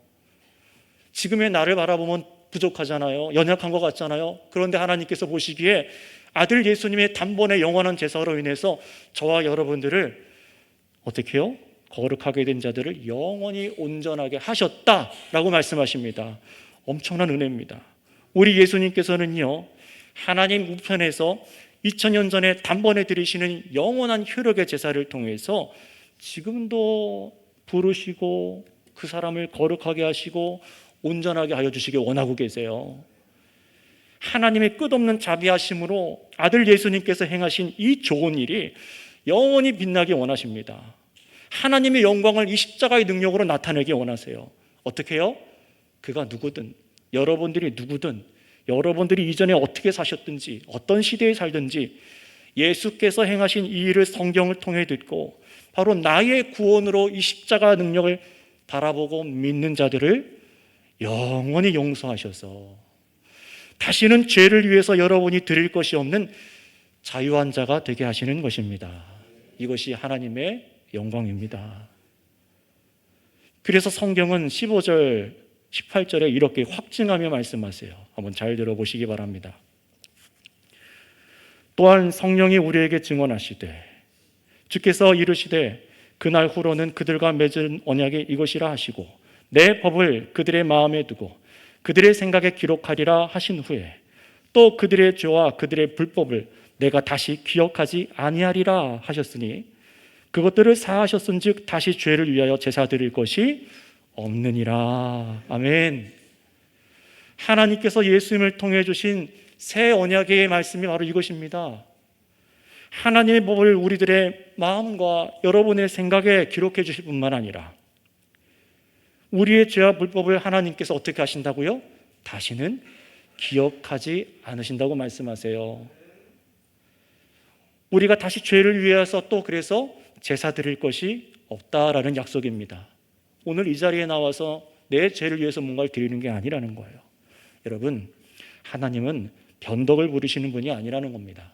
Speaker 2: 지금의 나를 바라보면 부족하잖아요. 연약한 것 같잖아요. 그런데 하나님께서 보시기에 아들 예수님의 단번에 영원한 제사로 인해서 저와 여러분들을 어떻게 해요? 거룩하게 된 자들을 영원히 온전하게 하셨다라고 말씀하십니다. 엄청난 은혜입니다. 우리 예수님께서는요, 하나님 우편에서 2000년 전에 단번에 드리시는 영원한 효력의 제사를 통해서 지금도 부르시고 그 사람을 거룩하게 하시고 온전하게 하여 주시길 원하고 계세요. 하나님의 끝없는 자비하심으로 아들 예수님께서 행하신 이 좋은 일이 영원히 빛나기 원하십니다. 하나님의 영광을 이 십자가의 능력으로 나타내기 원하세요. 어떻게 해요? 그가 누구든, 여러분들이 누구든, 여러분들이 이전에 어떻게 사셨든지 어떤 시대에 살든지 예수께서 행하신 이 일을 성경을 통해 듣고 바로 나의 구원으로 이 십자가 능력을 바라보고 믿는 자들을 영원히 용서하셔서 다시는 죄를 위해서 여러분이 드릴 것이 없는 자유한 자가 되게 하시는 것입니다. 이것이 하나님의 영광입니다. 그래서 성경은 15절, 18절에 이렇게 확증하며 말씀하세요. 한번 잘 들어보시기 바랍니다. 또한 성령이 우리에게 증언하시되 주께서 이르시되 그날 후로는 그들과 맺은 언약이 이것이라 하시고 내 법을 그들의 마음에 두고 그들의 생각에 기록하리라 하신 후에 또 그들의 죄와 그들의 불법을 내가 다시 기억하지 아니하리라 하셨으니 그것들을 사하셨은즉 다시 죄를 위하여 제사 드릴 것이 없느니라. 아멘. 하나님께서 예수님을 통해 주신 새 언약의 말씀이 바로 이것입니다. 하나님의 법을 우리들의 마음과 여러분의 생각에 기록해 주실 뿐만 아니라 우리의 죄와 불법을 하나님께서 어떻게 하신다고요? 다시는 기억하지 않으신다고 말씀하세요. 우리가 다시 죄를 위해서 또 그래서 제사 드릴 것이 없다라는 약속입니다. 오늘 이 자리에 나와서 내 죄를 위해서 뭔가를 드리는 게 아니라는 거예요. 여러분, 하나님은 변덕을 부리시는 분이 아니라는 겁니다.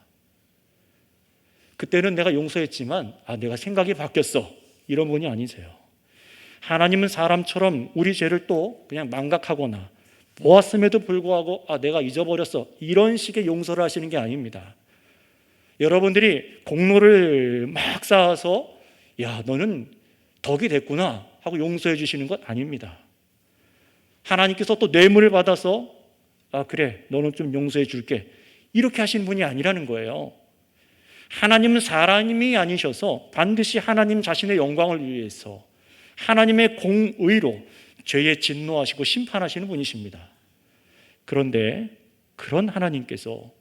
Speaker 2: 그때는 내가 용서했지만 내가 생각이 바뀌었어, 이런 분이 아니세요. 하나님은 사람처럼 우리 죄를 또 그냥 망각하거나 보았음에도 불구하고 내가 잊어버렸어, 이런 식의 용서를 하시는 게 아닙니다. 여러분들이 공로를 막 쌓아서 야 너는 덕이 됐구나 하고 용서해 주시는 것 아닙니다. 하나님께서 또 뇌물을 받아서 그래 너는 좀 용서해 줄게, 이렇게 하시는 분이 아니라는 거예요. 하나님은 사람이 아니셔서 반드시 하나님 자신의 영광을 위해서 하나님의 공의로 죄에 진노하시고 심판하시는 분이십니다. 그런데 그런 하나님께서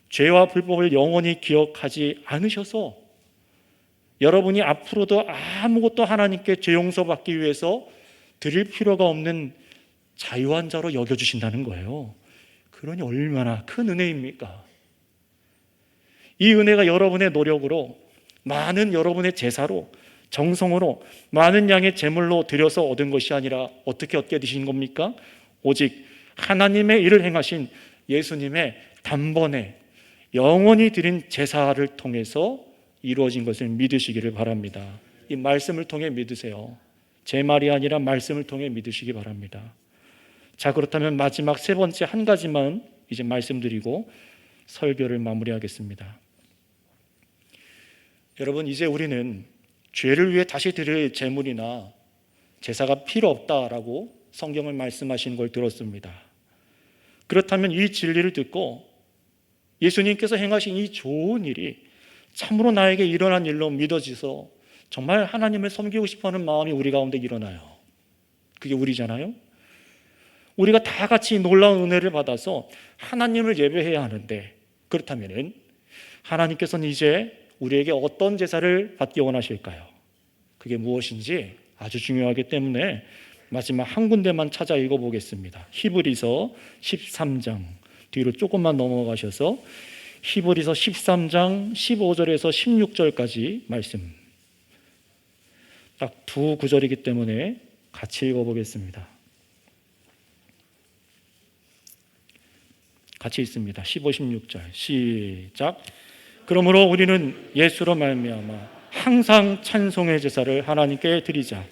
Speaker 2: 죄와 불법을 영원히 기억하지 않으셔서 여러분이 앞으로도 아무것도 하나님께 죄 용서받기 위해서 드릴 필요가 없는 자유한 자로 여겨주신다는 거예요. 그러니 얼마나 큰 은혜입니까? 이 은혜가 여러분의 노력으로, 많은 여러분의 제사로, 정성으로, 많은 양의 제물로 드려서 얻은 것이 아니라 어떻게 얻게 되신 겁니까? 오직 하나님의 일을 행하신 예수님의 단번에 영원히 드린 제사를 통해서 이루어진 것을 믿으시기를 바랍니다. 이 말씀을 통해 믿으세요. 제 말이 아니라 말씀을 통해 믿으시기 바랍니다. 자, 그렇다면 마지막 세 번째 한 가지만 이제 말씀드리고 설교를 마무리하겠습니다. 여러분, 이제 우리는 죄를 위해 다시 드릴 제물이나 제사가 필요 없다라고 성경을 말씀하시는 걸 들었습니다. 그렇다면 이 진리를 듣고 예수님께서 행하신 이 좋은 일이 참으로 나에게 일어난 일로 믿어져서 정말 하나님을 섬기고 싶어하는 마음이 우리 가운데 일어나요. 그게 우리잖아요. 우리가 다 같이 놀라운 은혜를 받아서 하나님을 예배해야 하는데, 그렇다면 하나님께서는 이제 우리에게 어떤 제사를 받기 원하실까요? 그게 무엇인지 아주 중요하기 때문에 마지막 한 군데만 찾아 읽어보겠습니다. 히브리서 13장 뒤로 조금만 넘어가셔서 히브리서 13장 15절에서 16절까지 말씀, 딱 두 구절이기 때문에 같이 읽어보겠습니다. 같이 있습니다. 15, 16절 시작. 그러므로 우리는 예수로 말미암아 항상 찬송의 제사를 하나님께 드리자.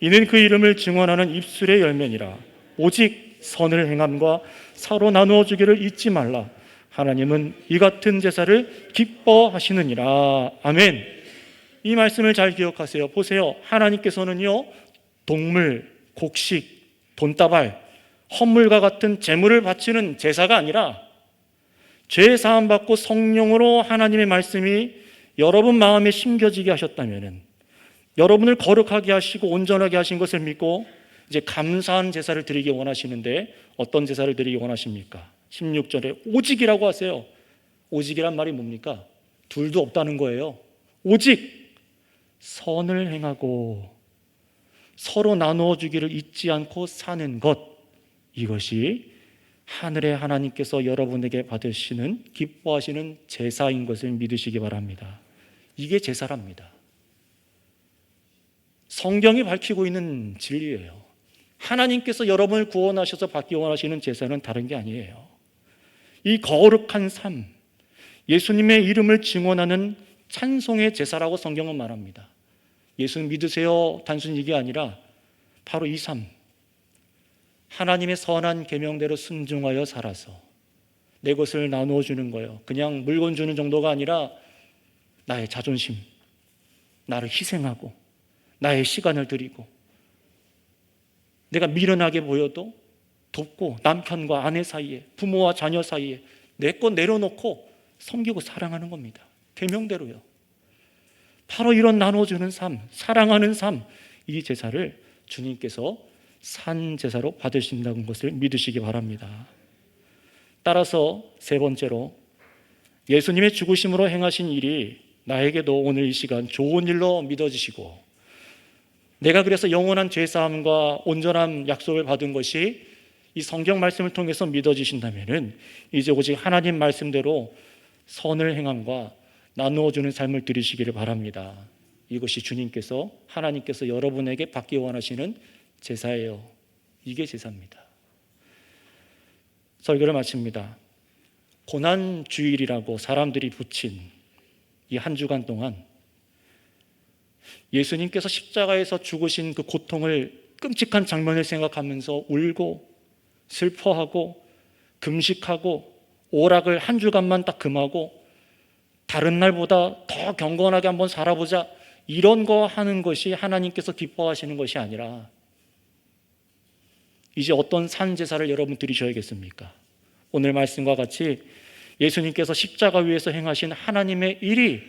Speaker 2: 이는 그 이름을 증언하는 입술의 열매니라. 오직 선을 행함과 서로 나누어 주기를 잊지 말라. 하나님은 이 같은 제사를 기뻐하시느니라. 아멘. 이 말씀을 잘 기억하세요. 보세요. 하나님께서는요, 동물, 곡식, 돈다발, 헌물과 같은 제물을 바치는 제사가 아니라 죄 사함 받고 성령으로 하나님의 말씀이 여러분 마음에 심겨지게 하셨다면, 여러분을 거룩하게 하시고 온전하게 하신 것을 믿고 이제 감사한 제사를 드리기 원하시는데, 어떤 제사를 드리기 원하십니까? 16절에 오직이라고 하세요. 오직이란 말이 뭡니까? 둘도 없다는 거예요. 오직 선을 행하고 서로 나누어 주기를 잊지 않고 사는 것, 이것이 하늘의 하나님께서 여러분에게 받으시는, 기뻐하시는 제사인 것을 믿으시기 바랍니다. 이게 제사랍니다. 성경이 밝히고 있는 진리예요. 하나님께서 여러분을 구원하셔서 받기 원하시는 제사는 다른 게 아니에요. 이 거룩한 삶, 예수님의 이름을 증언하는 찬송의 제사라고 성경은 말합니다. 예수는 믿으세요 단순히 이게 아니라 바로 이 삶, 하나님의 선한 계명대로 순종하여 살아서 내 것을 나누어 주는 거예요. 그냥 물건 주는 정도가 아니라 나의 자존심, 나를 희생하고 나의 시간을 드리고, 내가 미련하게 보여도 돕고, 남편과 아내 사이에, 부모와 자녀 사이에 내 것 내려놓고 섬기고 사랑하는 겁니다. 계명대로요. 바로 이런 나눠주는 삶, 사랑하는 삶, 이 제사를 주님께서 산 제사로 받으신다는 것을 믿으시기 바랍니다. 따라서 세 번째로, 예수님의 죽으심으로 행하신 일이 나에게도 오늘 이 시간 좋은 일로 믿어지시고, 내가 그래서 영원한 죄사함과 온전한 약속을 받은 것이 이 성경 말씀을 통해서 믿어지신다면, 이제 오직 하나님 말씀대로 선을 행함과 나누어주는 삶을 들으시기를 바랍니다. 이것이 주님께서, 하나님께서 여러분에게 받기 원하시는 제사예요. 이게 제사입니다. 설교를 마칩니다. 고난주일이라고 사람들이 붙인 이 한 주간 동안 예수님께서 십자가에서 죽으신 그 고통을, 끔찍한 장면을 생각하면서 울고 슬퍼하고 금식하고 오락을 한 주간만 딱 금하고 다른 날보다 더 경건하게 한번 살아보자, 이런 거 하는 것이 하나님께서 기뻐하시는 것이 아니라, 이제 어떤 산 제사를 여러분 드리셔야겠습니까? 오늘 말씀과 같이 예수님께서 십자가 위에서 행하신 하나님의 일이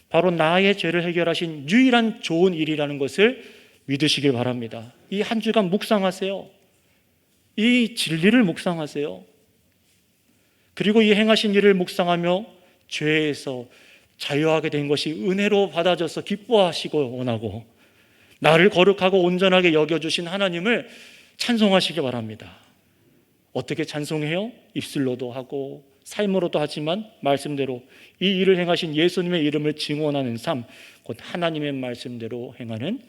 Speaker 2: 바로 나의 죄를 해결하신 유일한 좋은 일이라는 것을 믿으시길 바랍니다. 이 한 주간 묵상하세요. 이 진리를 묵상하세요. 그리고 이 행하신 일을 묵상하며 죄에서 자유하게 된 것이 은혜로 받아져서 기뻐하시고 원하고, 나를 거룩하고 온전하게 여겨주신 하나님을 찬송하시기 바랍니다. 어떻게 찬송해요? 입술로도 하고 삶으로도 하지만 말씀대로 이 일을 행하신 예수님의 이름을 증언하는 삶, 곧 하나님의 말씀대로 행하는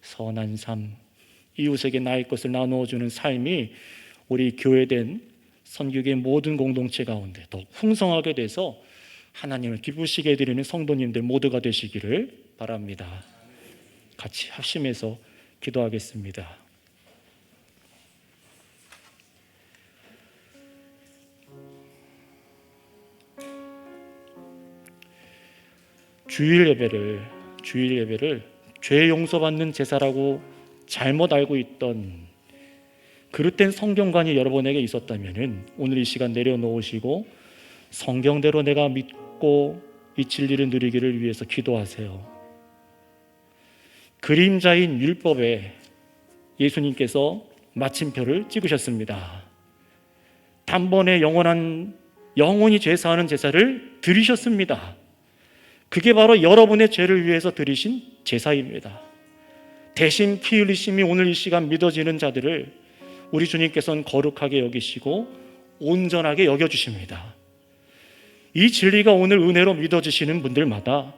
Speaker 2: 선한 삶, 이웃에게 나의 것을 나누어주는 삶이 우리 교회된 선교계 모든 공동체 가운데 더 풍성하게 돼서 하나님을 기쁘시게 해드리는 성도님들 모두가 되시기를 바랍니다. 같이 합심해서 기도하겠습니다. 주일 예배를 죄 용서받는 제사라고 잘못 알고 있던 그릇된 성경관이 여러분에게 있었다면 오늘 이 시간 내려놓으시고 성경대로 내가 믿고 이 진리를 누리기를 위해서 기도하세요. 그림자인 율법에 예수님께서 마침표를 찍으셨습니다. 단번에 영원히 죄사하는 제사를 드리셨습니다. 그게 바로 여러분의 죄를 위해서 드리신 제사입니다. 대신 피 흘리심이 오늘 이 시간 믿어지는 자들을 우리 주님께서는 거룩하게 여기시고 온전하게 여겨주십니다. 이 진리가 오늘 은혜로 믿어지시는 분들마다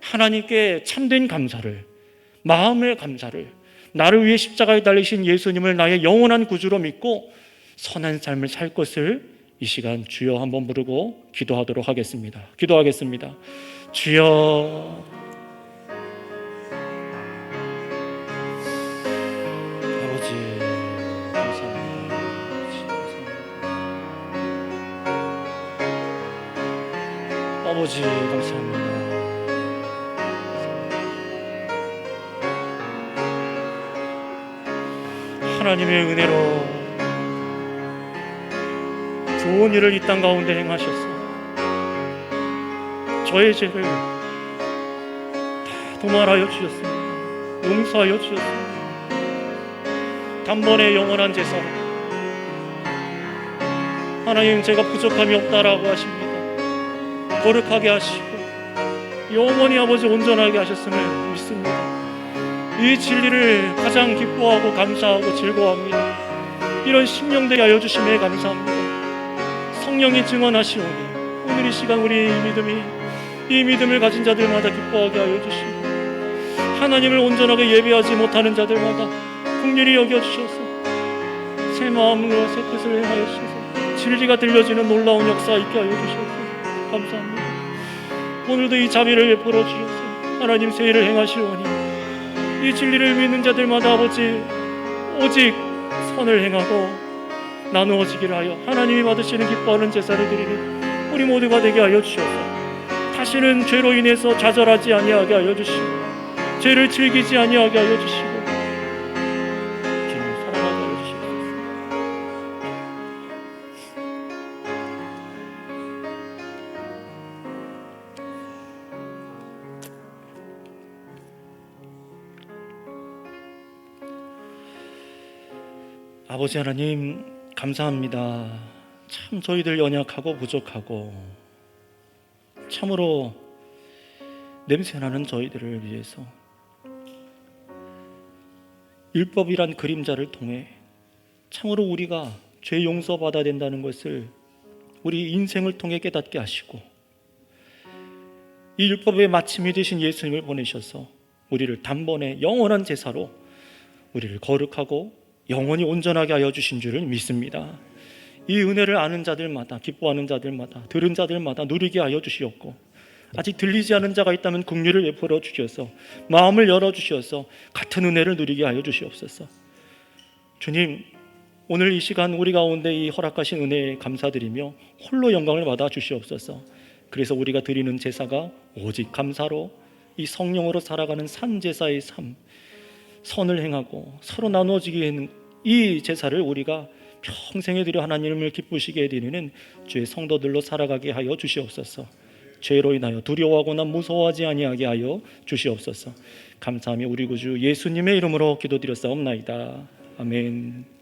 Speaker 2: 하나님께 참된 감사를, 마음의 감사를, 나를 위해 십자가에 달리신 예수님을 나의 영원한 구주로 믿고 선한 삶을 살 것을 이 시간 주여 한번 부르고 기도하도록 하겠습니다. 기도하겠습니다. 주여, 아버지 감사합니다. 아버지 감사합니다. 하나님의 은혜로 좋은 일을 이 땅 가운데 행하셔서 저의 죄를 다 도말하여 주셨습니다. 용서하여 주셨습니다. 단번에 영원한 제사로 하나님, 제가 부족함이 없다라고 하십니다. 거룩하게 하시고 영원히 아버지 온전하게 하셨음을 믿습니다. 이 진리를 가장 기뻐하고 감사하고 즐거워합니다. 이런 심령되게 하여 주심에 감사합니다. 성령이 증언하시오니 오늘 이 시간 우리 이 믿음을 가진 자들마다 기뻐하게 하여 주시고, 하나님을 온전하게 예배하지 못하는 자들마다 긍휼히 여겨주셔서 새 마음으로 새 뜻을 행하여 주셔서 진리가 들려지는 놀라운 역사 있게 하여 주셔서 감사합니다. 오늘도 이 자비를 베풀어 주셔서 하나님 새 일을 행하시오니 이 진리를 믿는 자들마다 아버지 오직 선을 행하고 나누어지기를 하여 하나님이 받으시는 기뻐하는 제사를 드리는 우리 모두가 되게 하여 주셔서 다시는 죄로 인해서 좌절하지 아니하게 하여 주시고 죄를 즐기지 아니하게 하여 주시고 주님 사랑하게 하여 주시옵소서. 아버지 하나님 감사합니다. 참 저희들 연약하고 부족하고 참으로 냄새나는 저희들을 위해서 율법이란 그림자를 통해 참으로 우리가 죄 용서받아야 된다는 것을 우리 인생을 통해 깨닫게 하시고 이 율법의 마침이 되신 예수님을 보내셔서 우리를 단번에 영원한 제사로 우리를 거룩하고 영원히 온전하게 하여 주신 줄을 믿습니다. 이 은혜를 아는 자들마다, 기뻐하는 자들마다, 들은 자들마다 누리게 하여 주시옵고 아직 들리지 않은 자가 있다면 긍휼을 베풀어 주셔서 마음을 열어 주셔서 같은 은혜를 누리게 하여 주시옵소서. 주님, 오늘 이 시간 우리 가운데 이 허락하신 은혜에 감사드리며 홀로 영광을 받아 주시옵소서. 그래서 우리가 드리는 제사가 오직 감사로 이 성령으로 살아가는 산제사의 삶, 선을 행하고 서로 나누어지게 하는 이 제사를 우리가 평생에 드려 하나님을 기쁘시게 해드리는 주의 성도들로 살아가게 하여 주시옵소서. 죄로 인하여 두려워하거나 무서워하지 아니하게 하여 주시옵소서. 감사하며 우리 구주 예수님의 이름으로 기도드렸사옵나이다. 아멘.